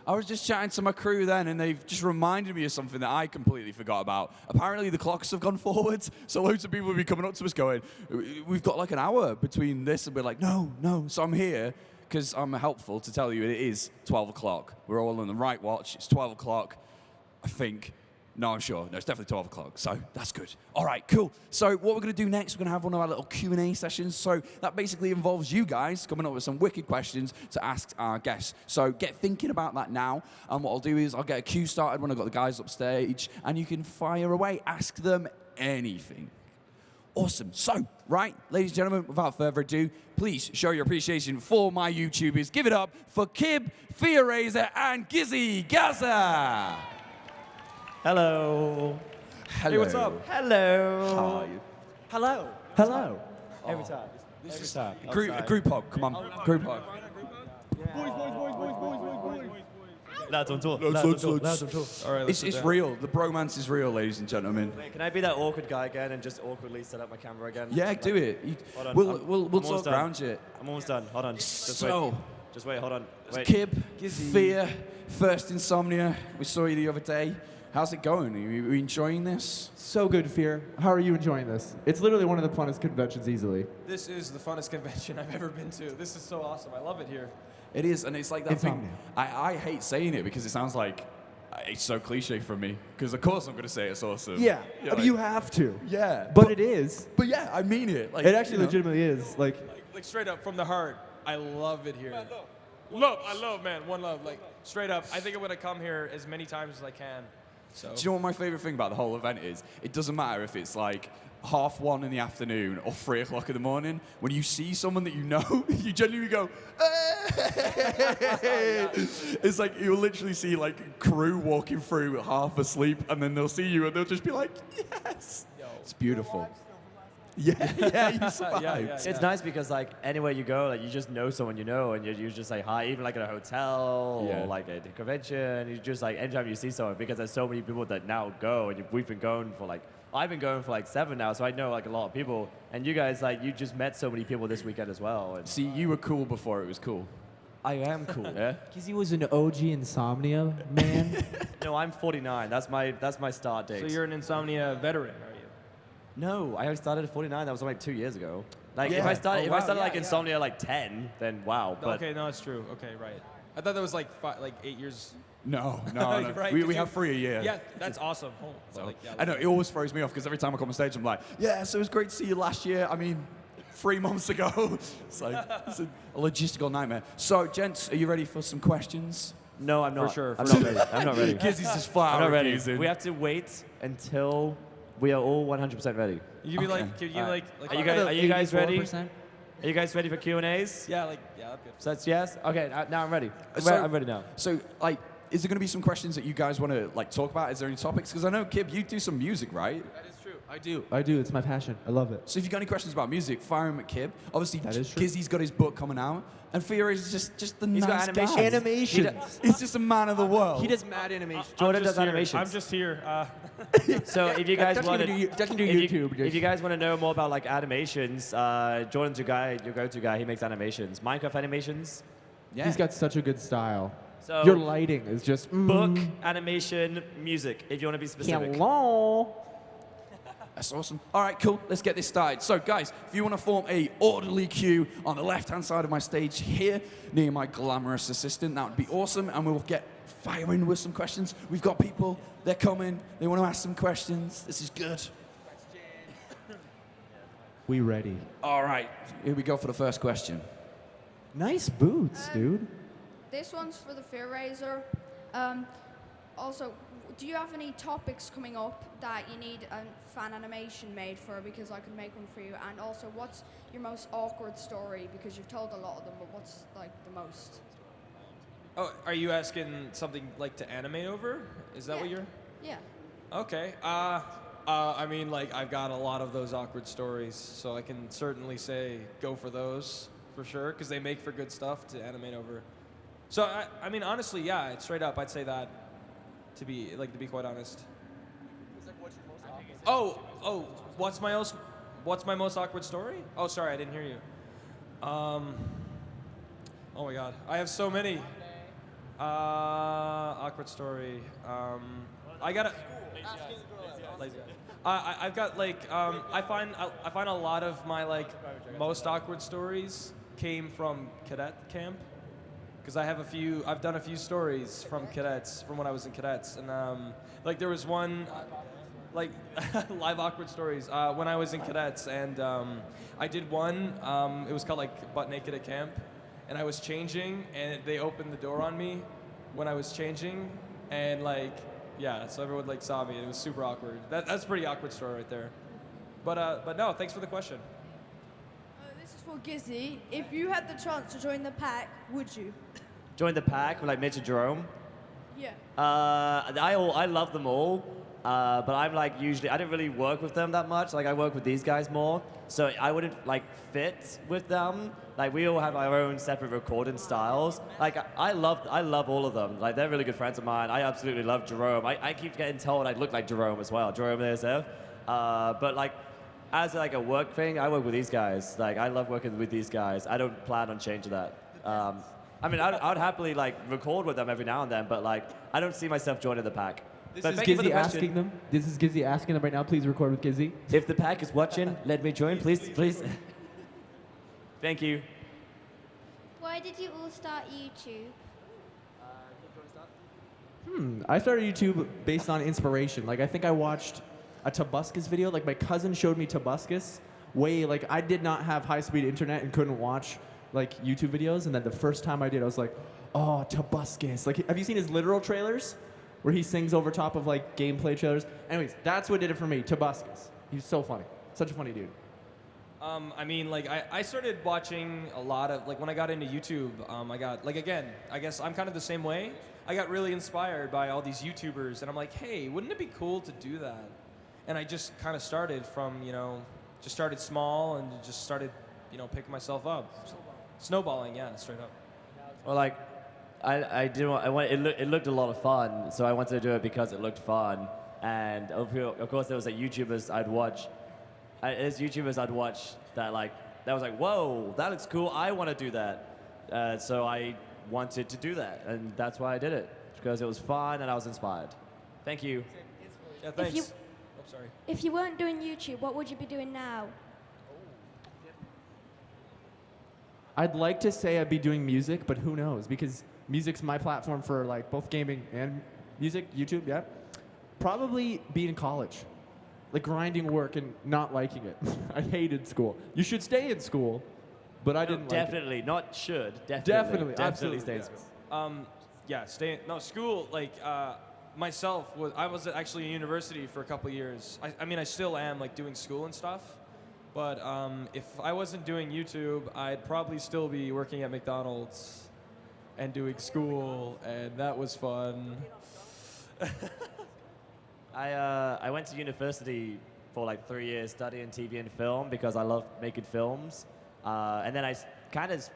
I was just chatting to my crew then, and they've just reminded me of something that I completely forgot about. Apparently, the clocks have gone forwards, so loads of people will be coming up to us going, we've got like an hour between this, and we're like, no. So I'm here because I'm helpful to tell you it is 12 o'clock. We're all on the right watch. It's 12 o'clock, I think. No, I'm sure. No, it's definitely 12 o'clock, so that's good. All right, cool. So what we're going to do next, we're going to have one of our little Q&A sessions. So that basically involves you guys coming up with some wicked questions to ask our guests. So get thinking about that now. And what I'll do is I'll get a queue started when I've got the guys upstage, and you can fire away. Ask them anything. Awesome. So, right, ladies and gentlemen, without further ado, please show your appreciation for my YouTubers. Give it up for Kib, Fear.Business, and Gizzy Gaza. Hello. Hello. Hey, what's up? Hello. How are you? Hello. Hello. Oh. Every time. Every time. Group hug, come on. Group hug. Lads on tour. Lads. Lads on tour. All right, It's real. The bromance is real, ladies and gentlemen. Wait, can I be that awkward guy again and just awkwardly set up my camera again? Yeah, do it. Hold on, We'll almost talk done. around you. I'm almost done. Hold on. Just So, wait. Just wait. Hold on. Wait. Kib, Gizzy. Fear, first Insomnia. We saw you the other day. How's it going? Are you enjoying this? So good, Fear. How are you enjoying this? It's literally one of the funnest conventions easily. This is the funnest convention I've ever been to. This is so awesome. I love it here. It is, and it's like that thing. Insomnia. I hate saying it because it sounds like it's so cliche from me. Because of course I'm going to say it's awesome. Yeah, Like, you have to. yeah. But it is. But yeah, I mean it. Like, It actually you know. legitimately is. Like, Like straight up from the heart. I love it here. I love, man. One love. Like straight up. I think I'm gonna come here as many times as I can. So. Do you know what my favorite thing about the whole event is? It doesn't matter if it's like 1:30 in the afternoon or 3 o'clock in the morning. When you see someone that you know, you genuinely go, hey! It's like you'll literally see like crew walking through half asleep, and then they'll see you and they'll just be like, yes. It's beautiful. Yeah, you survived. Yeah. It's nice because like anywhere you go, like you just know someone you know, and you just say hi, even like at a hotel Yeah. or like at a convention. You just like anytime you see someone, because there's so many people that now go, and we've been going for like I've been going for like 7 now, so I know like a lot of people. And you guys like you just met so many people this weekend as well. And See, you were cool before it was cool. I am cool. Yeah. Gizzy was an OG Insomnia man. No, I'm 49. That's my start date. So you're an Insomnia veteran, are you? No, I only started at 49. That was like 2 years ago. Like Yeah. if I started, Oh, if I wow, started yeah, like yeah. Insomnia like 10, then wow. But Okay, no, it's true. Okay, right. I thought that was like 8 years. No. Right, we 'cause have you- 3 a year. Yeah, that's awesome. So, Like, yeah, I know, it always throws me off because every time I come on stage, I'm like, yeah, so it was great to see you last year. I mean, 3 months ago. It's like, it's a logistical nightmare. So, gents, are you ready for some questions? no, I'm not. sure, I'm for not ready. I'm not ready. Gizzy's just flat I'm out not ready. refusing. We have to wait until we are all 100% ready. You could be Okay. like, could you All right. like Are you guys ready? 84%? Are you guys ready for Q&As? Yeah, like yeah, that's good. So that's yes. Okay, now I'm ready. So- I'm ready now. So, like, is there going to be some questions that you guys want to like talk about? Is there any topics? Because I know, Kib, you do some music, right? That is true. I do. It's my passion. I love it. So if you've got any questions about music, fire them at Kib. Obviously, That is true. Gizzy's got his book coming out, and Fear is just the He's got nice animations. guy. Animations. He's just a man of the world. He does mad animation. Jordan I'm just does here. animations. I'm just here. So if you guys That's want gonna do that's gonna do if YouTube. if you guys want to know more about like animations, Jordan's your guy, your go-to guy. He makes animations, Minecraft animations. yeah. He's got such a good style. So Your lighting is just book, animation, music. If you want to be specific. Hello. That's awesome. All right, cool. Let's get this started. So, guys, if you want to form a orderly queue on the left-hand side of my stage here, near my glamorous assistant, that would be awesome, and we'll get firing with some questions. We've got people. They're coming. They want to ask some questions. This is good. We ready. All right, here we go for the first question. Nice boots, dude. This one's for the Fear Raiser. Also, do you have any topics coming up that you need a fan animation made for? Because I could make one for you. And also, what's your most awkward story? Because you've told a lot of them, but what's like the most? Oh, are you asking something like to animate over? Is that what you're? Yeah. Okay. I mean, like I've got a lot of those awkward stories, so I can certainly say go for those for sure, because they make for good stuff to animate over. So I mean, honestly, yeah, it's straight up, I'd say that. To be quite honest. Oh, what's my most awkward story? Oh, sorry, I didn't hear you. Oh my God, I have so many. Awkward story. I gotta. Lazy. I've got like I find a lot of my like most awkward stories came from cadet camp, because I've done a few stories from cadets from when I was in cadets, and like there was one like live awkward stories when I was in cadets, and I did one. It was called like butt naked at camp, and I was changing, and they opened the door on me when I was changing, and like yeah, so everyone like saw me, and it was super awkward. That's a pretty awkward story right there. But no, thanks for the question. This is for Gizzy. If you had the chance to join the pack, would you? Join the pack with like Mitch and Jerome. Yeah. I love them all, but I'm like usually I don't really work with them that much. Like I work with these guys more, so I wouldn't like fit with them. Like we all have our own separate recording styles. Like I love all of them. Like they're really good friends of mine. I absolutely love Jerome. I keep getting told I look like Jerome as well. Jerome ASF. But like as like a work thing, I work with these guys. Like I love working with these guys. I don't plan on changing that. I mean, I'd happily like record with them every now and then, but like I don't see myself joining the pack. This But is thank you for the Gizzy question. asking them. This is Gizzy asking them right now. Please record with Gizzy. If the pack is watching, let me join, please. Thank you. Why did you all start YouTube? I started YouTube based on inspiration. Like I think I watched a Tobuscus video. Like my cousin showed me Tobuscus. Like I did not have high-speed internet and couldn't watch like YouTube videos. And then the first time I did, I was like, oh, Tobuscus. Like, have you seen his literal trailers where he sings over top of like gameplay trailers? Anyways, that's what did it for me. Tobuscus. He's so funny. Such a funny dude. I mean, like, I started watching a lot of, like, when I got into YouTube, I got, like, again, I guess I'm kind of the same way. I got really inspired by all these YouTubers, and I'm like, hey, wouldn't it be cool to do that? And I just kind of started from, just started small and just started, picking myself up. Snowballing, yeah, straight up. Well, like, it looked a lot of fun, so I wanted to do it because it looked fun. And of course, there was like YouTubers I'd watch. There's YouTubers I'd watch that was like, whoa, that looks cool. I want to do that. So I wanted to do that, and that's why I did it, because it was fun and I was inspired. Thank you. Yeah, thanks. you- Oh, sorry. If you weren't doing YouTube, what would you be doing now? I'd like to say I'd be doing music, but who knows? Because music's my platform for like both gaming and music, YouTube, yeah. Probably be in college. Like grinding work and not liking it. I hated school. You should stay in school, but I didn't Definitely, not should. Definitely, Definitely absolutely, stay in yes. school. Yeah, school, like, myself, I was actually in university for a couple years. I mean, I still am, like, doing school and stuff. But if I wasn't doing YouTube, I'd probably still be working at McDonald's and doing school, and that was fun. I went to university for like 3 years studying TV and film because I love making films. And then I kind of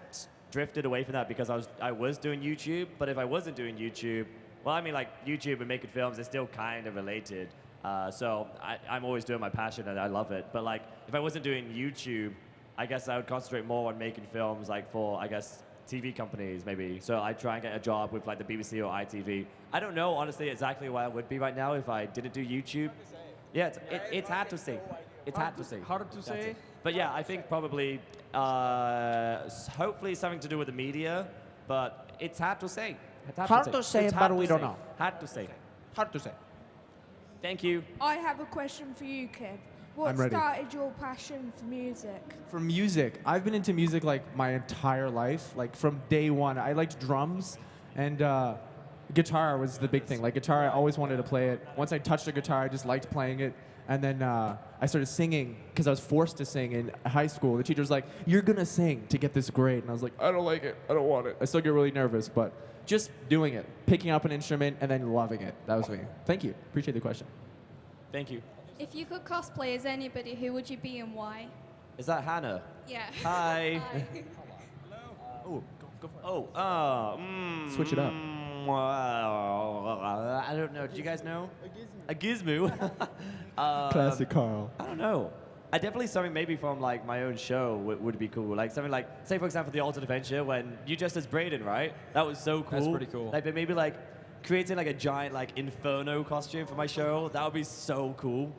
drifted away from that because I was doing YouTube. But if I wasn't doing YouTube, well, I mean, like YouTube and making films, they're still kind of related. So I'm always doing my passion and I love it. But like, if I wasn't doing YouTube, I guess I would concentrate more on making films like for, I guess, TV companies maybe. So I'd try and get a job with like the BBC or ITV. I don't know, honestly, exactly where I would be right now if I didn't do YouTube. Yeah, it's hard to say. It's hard to say. Hard to say? But yeah, I think probably, hopefully something to do with the media, but it's hard to say. It's Hard to say, It's but hard we to don't say. know. Hard to say. Hard to say. Thank you. I have a question for you, Kev. What I'm ready. started your passion for music? For music, I've been into music like my entire life. Like from day one, I liked drums, and guitar was the big thing. Like guitar, I always wanted to play it. Once I touched a guitar, I just liked playing it. And then I started singing because I was forced to sing in high school. The teacher was like, "You're gonna sing to get this grade," and I was like, "I don't like it. I don't want it." I still get really nervous, but just doing it, picking up an instrument, and then loving it. That was me. Thank you. Appreciate the question. Thank you. If you could cosplay as anybody, who would you be and why? Is that Hannah? Yeah. Hi. Oh, go for it. Switch it up. I don't know. Do you guys know? A gizmo. Classic Carl. I don't know. I definitely something maybe from like my own show would be cool. Like something like, say for example, the Ultimate Adventure when you dressed as Brayden, right? That was so cool. That's pretty cool. Like, but maybe like creating like a giant like Inferno costume for my show. That would be so cool.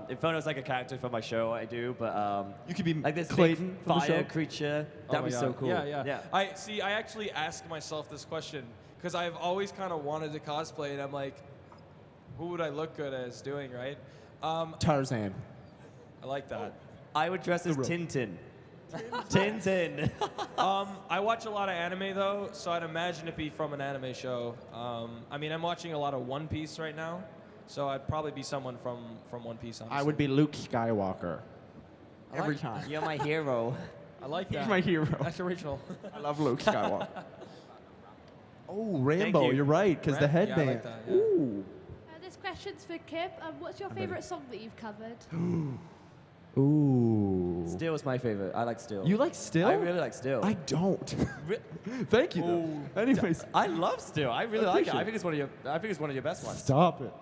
Inferno's like a character from my show I do, but You could be like this Clayton big from the fire show. creature. Oh That'd my be so God. cool. Yeah. I see. I actually ask myself this question because I've always kind of wanted to cosplay, and I'm like, who would I look good as doing, right? Tarzan. I like that. I would dress as The rope. Tintin. Tintin. I watch a lot of anime though, so I'd imagine it'd be from an anime show. I mean, I'm watching a lot of One Piece right now, so I'd probably be someone from One Piece. Honestly. I would be Luke Skywalker. I Every like- time. You're my hero. I like He's that. my hero. That's original. I love Luke Skywalker. Oh, Rambo, you. you're right, because the Yeah, I like headband. that, yeah. Ooh. This question's for Kip. What's your favorite song that you've covered? Ooh. Still is my favorite. I like Still. You like Still? I really like Still. I don't. Thank you. Though. Anyways, I love Still. I really like it. I appreciate think it's one of your. I think it's one of your best ones. stop it.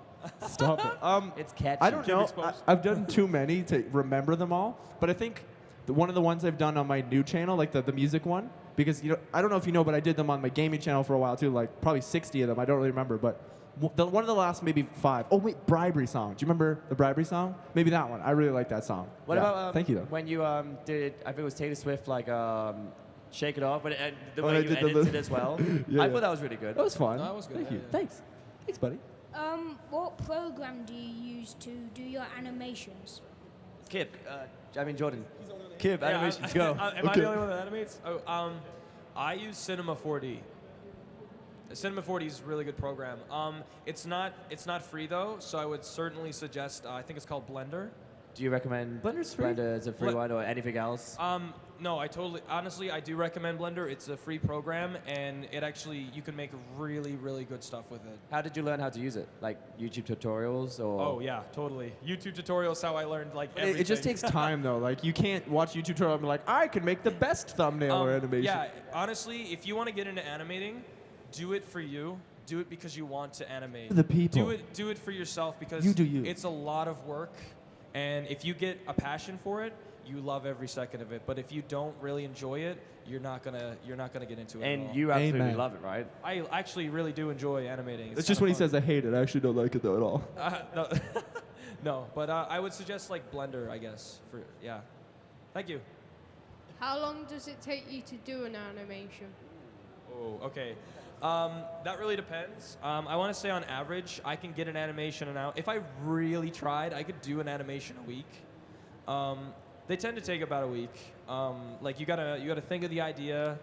Stop it. It's catchy. I don't know. exposed. I've done too many to remember them all, but I think one of the ones I've done on my new channel, like the music one, because I don't know if you know, but I did them on my gaming channel for a while too, like probably 60 of them. I don't really remember, but one of the last maybe 5. Oh wait, Bribery Song. Do you remember the Bribery Song? Maybe that one. I really like that song. What Yeah. about Thank you though. when you did? I think it was Taylor Swift, like Shake It Off, but the Oh, way I you did the edited little- it as well. Yeah, I yeah. thought that was really good. That was fun. No, that was good, Thank yeah, you. yeah. Thanks. Thanks, buddy. What program do you use to do your animations? Kip, Jordan. Kip, animations, go. Am I Okay. the only one that animates? Oh, I use Cinema 4D. Cinema 4D is a really good program. It's not free though, so I would certainly suggest. I think it's called Blender. Do you recommend Blender's free? Blender as a free Ble- one or anything else? No, honestly, I do recommend Blender. It's a free program, and it actually, you can make really, really good stuff with it. How did you learn how to use it? Like YouTube tutorials or? Oh yeah, totally. YouTube tutorials, how I learned like everything. It just takes time though. Like you can't watch YouTube tutorial and be like, I can make the best thumbnail or animation. Yeah, honestly, if you want to get into animating, do it for you. Do it because you want to animate. The people. Do it for yourself because You do you. it's a lot of work, and if you get a passion for it, you love every second of it. But if you don't really enjoy it, you're not gonna get into it. at And all. you absolutely Amen. love it, right? I actually really do enjoy animating. It's just when he says I hate it. I actually don't like it though at all. No, no, but I would suggest like Blender, I guess. Yeah. Thank you. How long does it take you to do an animation? Oh, okay. That really depends. I want to say on average, I can get an animation out. If I really tried, I could do an animation a week. They tend to take about a week. Like you gotta think of the idea.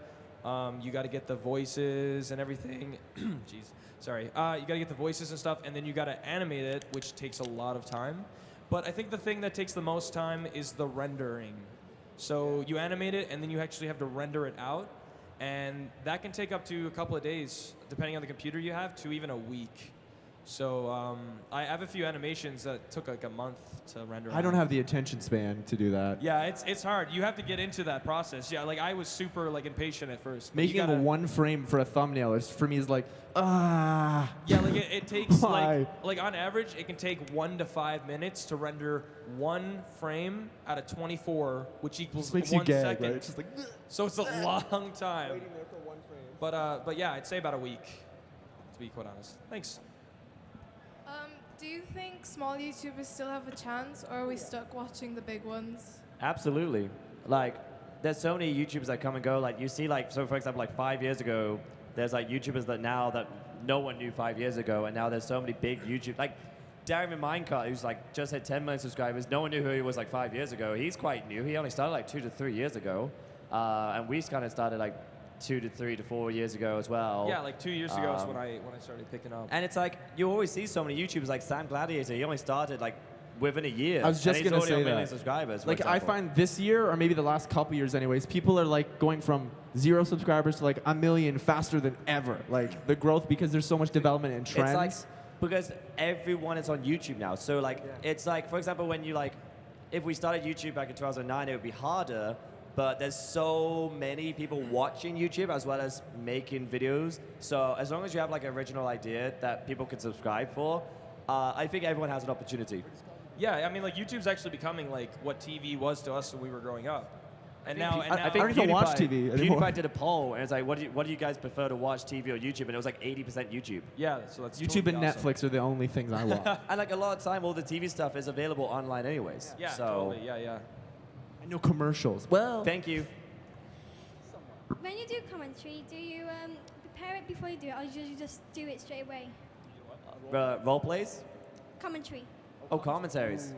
You gotta get the voices and everything. Jeez, sorry. You gotta get the voices and stuff, and then you gotta animate it, which takes a lot of time. But I think the thing that takes the most time is the rendering. So you animate it, and then you actually have to render it out. And that can take up to a couple of days, depending on the computer you have, to even a week. So I have a few animations that took like a month to render. I don't out. have the attention span to do that. Yeah, it's hard. You have to get into that process. Yeah, like I was super like impatient at first. but you Making gotta- one frame for a thumbnail is for me is like ah. Yeah, like it takes Why? like on average it can take 1 to 5 minutes to render one frame out of 24, which equals This makes 1 you gag, second. right? It's just like So it's a long time. But yeah, I'd say about a week, to be quite honest. Thanks. Do you think small YouTubers still have a chance, or are we stuck watching the big ones? Absolutely. Like, there's so many YouTubers that come and go. Like, you see, like, so for example, like 5 years ago, there's like YouTubers that now that no one knew 5 years ago, and now there's so many big YouTube, like Darren Minecart, who's like just hit 10 million subscribers. No one knew who he was like 5 years ago. He's quite new. He only started like 2 to 3 years ago, and we kind of started like 2 to 3 to 4 years ago as well. Yeah, like 2 years ago is when I started picking up. And it's like you always see so many YouTubers like Sam Gladiator. He only started like within a year. I was just and he's gonna already say on a million that. subscribers. for Like I example. find this year or maybe the last couple years anyways, people are like going from 0 subscribers to like 1 million faster than ever. Like the growth because there's so much development and trends. It's like because everyone is on YouTube now. So like it's like for example when you like if we started YouTube back in 2009 it would be harder but there's so many people watching YouTube as well as making videos. So as long as you have like an original idea that people can subscribe for, I think everyone has an opportunity. Yeah, I mean, like YouTube's actually becoming like what TV was to us when we were growing up, and now I think I don't even watch TV anymore. PewDiePie did a poll, and it's like, what do you guys prefer to watch, TV or YouTube? And it was like 80% YouTube. yeah, so that's YouTube totally and awesome. Netflix are the only things I watch. And like a lot of time, all the TV stuff is available online anyways. Yeah, so totally. Yeah. I know commercials. Well, thank you. When you do commentary, do you prepare it before you do it, or do you just do it straight away? Role plays? Commentary. Oh, commentaries.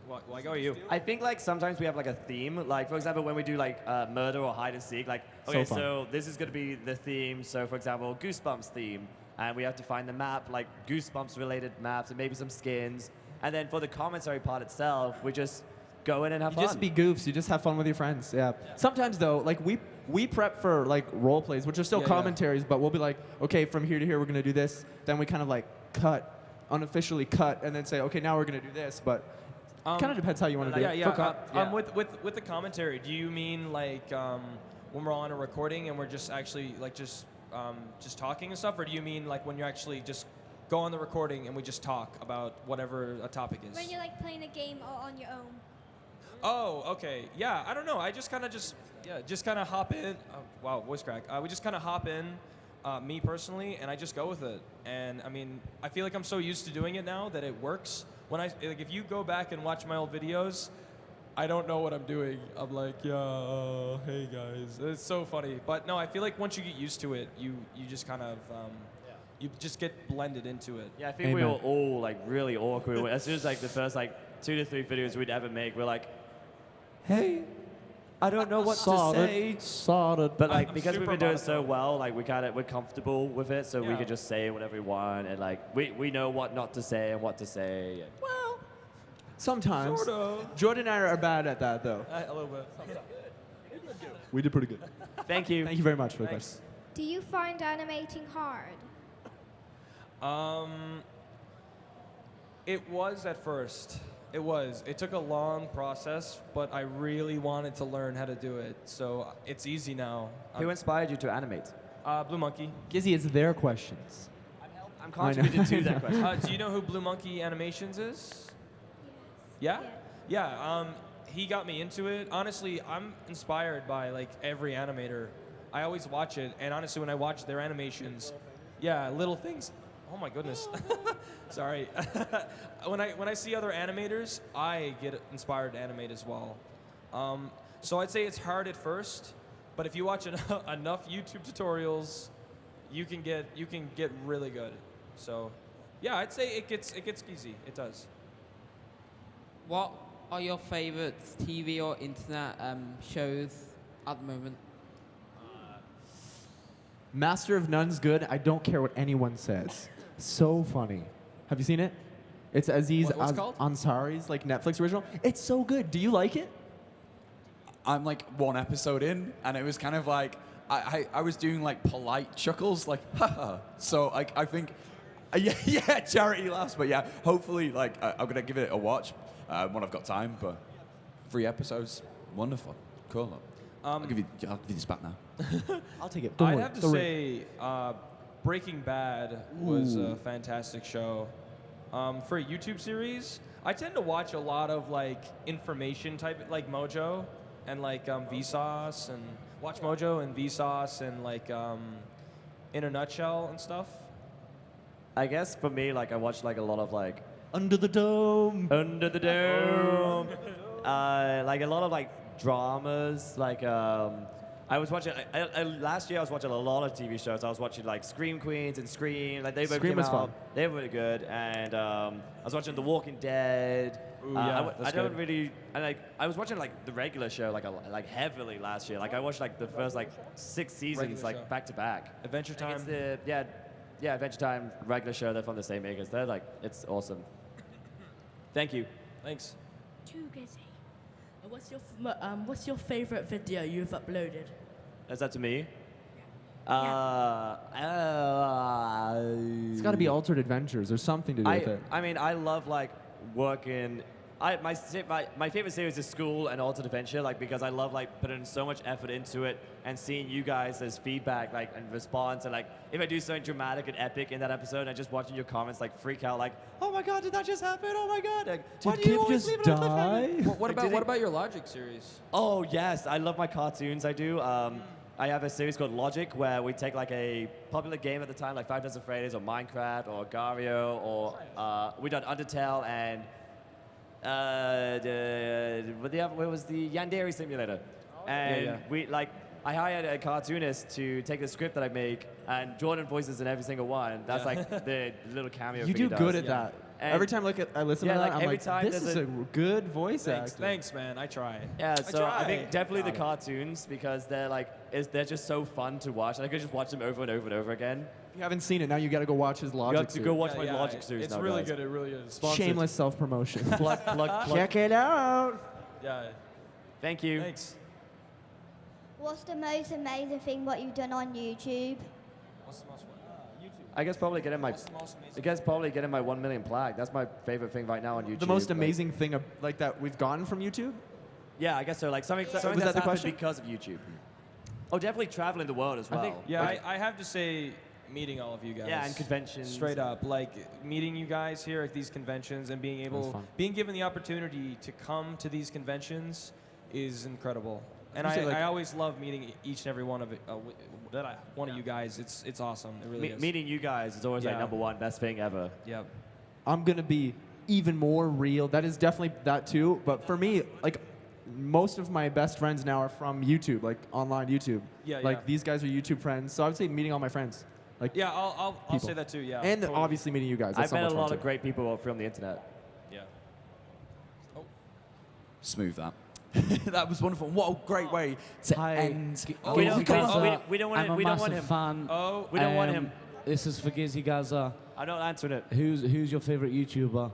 Why go you? I think like sometimes we have like a theme. Like for example, when we do like murder or hide and seek, like okay, fun. so this is going to be the theme. So for example, Goosebumps theme, and we have to find the map, like Goosebumps related maps, and maybe some skins. And then for the commentary part itself, we just go in and have you fun. just be goofs. You just have fun with your friends. Yeah. Sometimes though, like we prep for like role plays, which are still Yeah, commentaries, but we'll be like, okay, from here to here, we're gonna do this. Then we kind of like unofficially cut, and then say, okay, now we're gonna do this. But kind of depends how you want to do it. Yeah. With the commentary, do you mean like when we're on a recording and we're just actually like just talking and stuff, or do you mean like when you actually just go on the recording and we just talk about whatever a topic is? When you're like playing a game or on your own. Oh, okay. Yeah, I don't know. I just kind of hop in. Oh, wow, voice crack. We just kind of hop in, me personally, and I just go with it. And I mean, I feel like I'm so used to doing it now that it works. If you go back and watch my old videos, I don't know what I'm doing. I'm like, yeah, hey guys. It's so funny. But no, I feel like once you get used to it, you just kind of you just get blended into it. Yeah, I think we were all like really awkward. As soon as like the first like 2 to 3 videos we'd ever make, we're like, hey, I don't know what to say. Sorted. But like I'm because we've super been doing it so monotone. well, like we're comfortable with it, so we Yeah. can just say whatever we want, and like we know what not to say and what to say. And Well, sometimes. Sort of. Jordan and I are bad at that though. A little bit. We did pretty good. thank you. Thank you very much for the Thanks. question. Do you find animating hard? It was at first. It was. It took a long process, but I really wanted to learn how to do it. So it's easy now. Who inspired you to animate? Blue Monkey. Gizzy, it's their questions. I'm I know. contributing to that question. Do you know who Blue Monkey Animations is? Yeah? Yeah. He got me into it. Honestly, I'm inspired by like every animator. I always watch it, and honestly, when I watch their animations, yeah, little things. Oh my goodness. Sorry. When I see other animators, I get inspired to animate as well. So I'd say it's hard at first, but if you watch enough YouTube tutorials, you can get really good. So, yeah, I'd say it gets easy. It does. What are your favorite TV or internet shows at the moment? Master of None's good. I don't care what anyone says. So funny. Have you seen it? It's Aziz What's it called? Ansari's like Netflix original. It's so good. Do you like it? I'm like one episode in, and it was kind of like I was doing like polite chuckles, like haha. So I think yeah, charity laughs, but yeah, hopefully like I'm gonna give it a watch when I've got time. But 3 episodes, wonderful, cool. I'll give you this back now. I'll take it. Don't I'd worry. have to Don't worry. say Breaking Bad was a fantastic show. For a YouTube series, I tend to watch a lot of like information type, like Mojo and like Vsauce, and watch Mojo and Vsauce and like In a Nutshell and stuff. I guess for me, like I watch like a lot of like Under the Dome. Under the Dome, like a lot of like dramas. Like I was watching last year. I was watching a lot of TV shows. I was watching like Scream Queens and Scream. Like they both Scream came was out. fun. They were really good. And I was watching The Walking Dead. Ooh, yeah, I that's don't good. really. I was watching like the regular show like heavily last year. Like I watched like the first like 6 seasons Regular like show. back to back. Adventure Like, it's Time. yeah, Adventure Time, regular show. They're from the same makers. They're like, it's awesome. Thank you. Thanks. Too busy. What's your favorite video you've uploaded? Is that to me? It's got to be Altered Adventures or something to do with it. I mean, I love like working my favorite series is School and Altered Adventure, like because I love like putting so much effort into it and seeing you guys as feedback, like and response, and like if I do something dramatic and epic in that episode, and just watching your comments like freak out, like, oh my god, did that just happen? Oh my god, like, why do you Kip always just leave it on die? cliffhanger? What about your Logic series? Oh yes, I love my cartoons. I do. I have a series called Logic where we take like a popular game at the time, like Five Nights at Freddy's or Minecraft or Gario, or we done Undertale and what was the Yandere Simulator? And we like I hired a cartoonist to take the script that I make, and Jordan voices in every single one. That's like the little cameo. You thing do he good does. at that. And Every time I listen to that, like I'm every like, time this is there's a good voice actor. Thanks, man. I try. Yeah, so I think try. definitely the cartoons, because they're like they're just so fun to watch. I could just watch them over and over and over again. If you haven't seen it, now you got to go watch his Logic You have to go series. watch my Logic series It's now, really guys. good. It really is. Shameless self-promotion. Plug. Check it out. Yeah. Thank you. Thanks. What's the most amazing thing what you've done on YouTube? I guess probably getting my 1 million plaque. That's my favorite thing right now on YouTube. The most Like, amazing thing like that we've gotten from YouTube? Yeah, I guess so. Like something Was that's that the happened question? because of YouTube. Oh, definitely traveling the world as well. I have to say, meeting all of you guys. Yeah, and conventions. Straight up, like meeting you guys here at these conventions and being given the opportunity to come to these conventions is incredible. And I always love meeting each and every one of you guys. It's awesome. It really is. Meeting you guys is always like number one best thing ever. Yep. I'm going to be even more real. That is definitely that too. But for me, like, most of my best friends now are from YouTube, like online YouTube. Like these guys are YouTube friends. So I would say meeting all my friends. Like I'll say that too. Yeah. And totally. obviously meeting you guys. That's I've met so a much lot fun of too. great people from the internet. Yeah. Smooth that. That was wonderful. What a great way to end. We don't want I'm a him. massive fan. Oh, we don't want him. This is for Gizzy Gaza. I'm not answering it. Who's your favorite YouTuber?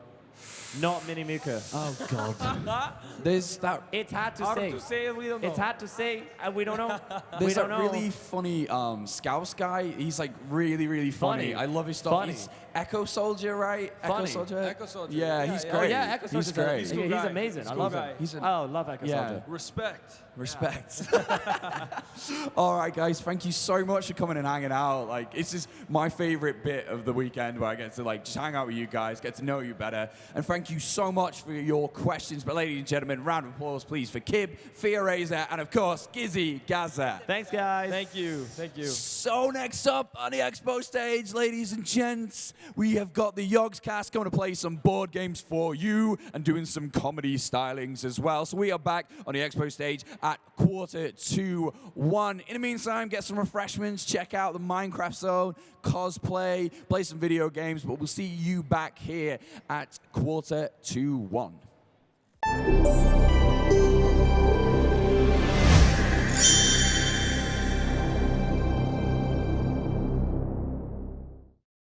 Not Mini Muka. Oh God. There's that. It's hard to hard say. to say. We don't know. It's hard to say, and we don't know. There's we don't that know. really funny Scouse guy. He's like really funny. I love his stuff. Funny. He's Echo Soldier, right? Funny. Echo Soldier. Yeah, Yeah, he's yeah. great. Oh yeah, Echo He's Soldier's great. He's cool He's guy. amazing. He's I cool love guy. him. He's an- Love Echo Yeah. Soldier. Respect. Respect. All right, guys. Thank you so much for coming and hanging out. Like, this is my favorite bit of the weekend where I get to like just hang out with you guys, get to know you better. And thank you so much for your questions. But ladies and gentlemen, round of applause, please, for Kib, Fear.Business, and of course, Gizzy Gaza. Thanks, guys. Thank you. Thank you. So next up on the expo stage, ladies and gents, we have got the Yogs cast coming to play some board games for you and doing some comedy stylings as well. So we are back on the expo stage at 1:45. In the meantime, get some refreshments, check out the Minecraft Zone, cosplay, play some video games, but we'll see you back here at 1:45.